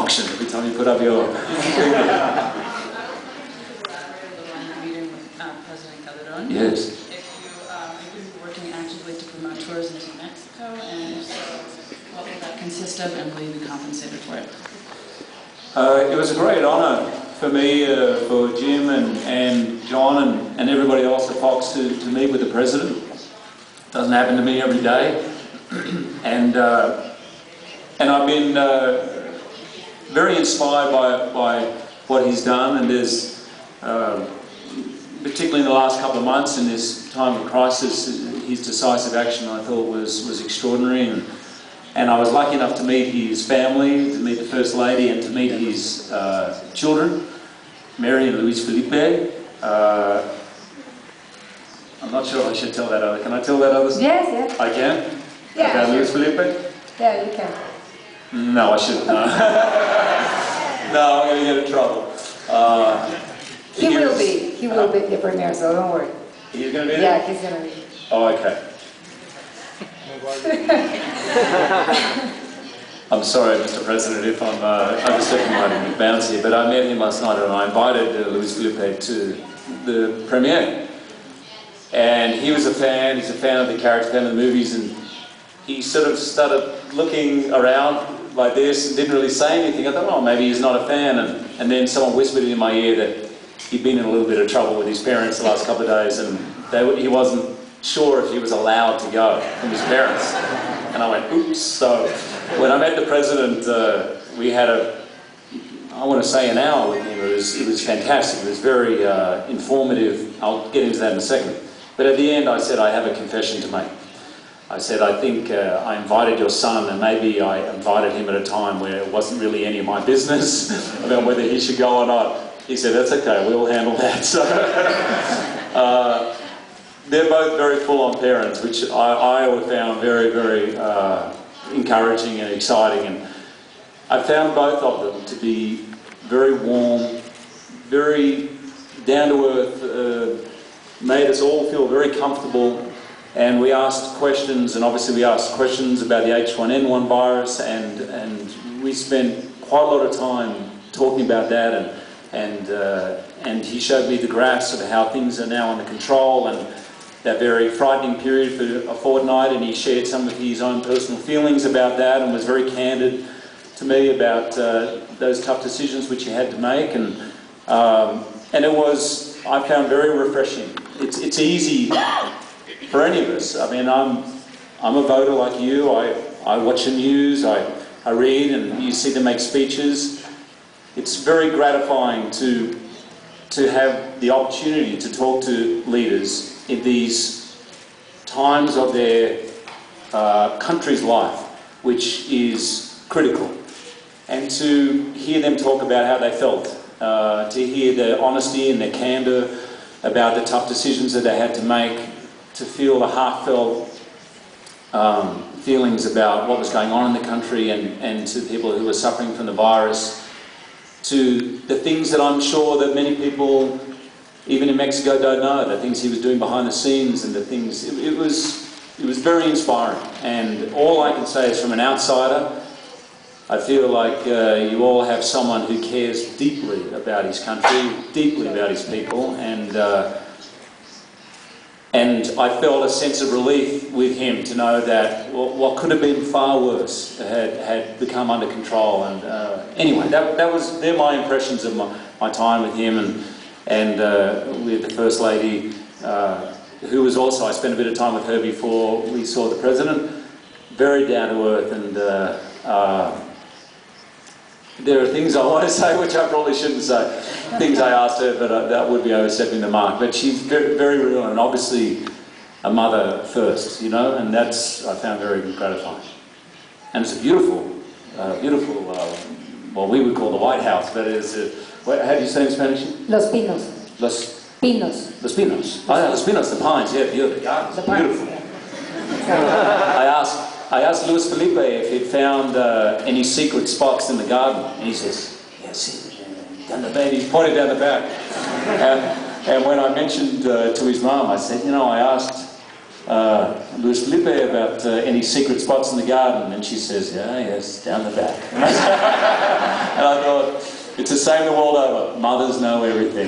auction every time you put up your finger. Meeting with President Calderon. Yes. If you were working actively to promote tourism to Mexico, and if so, what will that consist of, and will you be compensated for it? It was a great honour for me, for Jim and John and everybody else at Fox to meet with the President. It doesn't happen to me every day. And I've been very inspired by what he's done, and there's, particularly in the last couple of months in this time of crisis, his decisive action I thought was extraordinary. And I was lucky enough to meet his family, to meet the First Lady, and to meet his children, Mary and Luis Felipe. I'm not sure if I should tell that other. Can I tell that other? Yes, yes. I can? Yeah, about sure. Luis Felipe? Yeah, you can. No, I shouldn't. No, no, I'm going to get in trouble. He will be the premier, so don't worry. He's going to be there? Yeah, he's going to be. Oh, okay. I'm sorry, Mr. President, if I'm overstepping my bounds here, but I met him last night and I invited Luis Felipe to the premiere. And he was a fan, he's a fan of the character, fan of the movies, and he sort of started looking around like this and didn't really say anything. I thought, oh, maybe he's not a fan. And then someone whispered in my ear that he'd been in a little bit of trouble with his parents the last couple of days, and he wasn't sure if he was allowed to go from his parents. And I went, oops. So when I met the President, we had I want to say an hour with him. It was fantastic. It was very informative. I'll get into that in a second. But at the end I said, I have a confession to make. I said, I think I invited your son, and maybe I invited him at a time where it wasn't really any of my business about whether he should go or not. He said, that's okay, we'll handle that. So, they're both very full-on parents, which I found very, very encouraging and exciting. And I found both of them to be very warm, very down-to-earth, made us all feel very comfortable. And we asked questions, and obviously we asked questions about the H1N1 virus, and we spent quite a lot of time talking about that, and he showed me the graphs of how things are now under control, and that very frightening period for a fortnight, and he shared some of his own personal feelings about that and was very candid to me about those tough decisions which he had to make, and it was, I found, very refreshing. It's easy for any of us. I mean, I'm a voter like you. I watch the news, I read, and you see them make speeches. It's very gratifying to have the opportunity to talk to leaders in these times of their country's life, which is critical, and to hear them talk about how they felt, to hear their honesty and their candour about the tough decisions that they had to make, to feel the heartfelt feelings about what was going on in the country, and to people who were suffering from the virus, to the things that I'm sure that many people, even in Mexico, don't know, the things he was doing behind the scenes, and the things, it was very inspiring. And all I can say is, from an outsider, I feel like you all have someone who cares deeply about his country, deeply about his people, and I felt a sense of relief with him to know that what could have been far worse had become under control. And anyway, they're my impressions of my time with him, and with the First Lady, who was also, I spent a bit of time with her before we saw the President. Very down to earth, and there are things I want to say which I probably shouldn't say. Things I asked her, but that would be overstepping the mark. But she's very, very real, and obviously a mother first, you know, and that's, I found, very gratifying. And it's a beautiful, beautiful, what we would call the White House, but it's, how do you say in Spanish? Los Pinos. Los Pinos. Los Pinos. Oh yeah, Los Pinos, the pines, yeah, beautiful. The beautiful. I asked Luis Felipe if he'd found any secret spots in the garden, and he says, yes, down the back. He's pointed down the back. And when I mentioned to his mum, I said, you know, I asked Luis Felipe about any secret spots in the garden, and she says, yeah, yes, down the back. And It's the same the world over. Mothers know everything.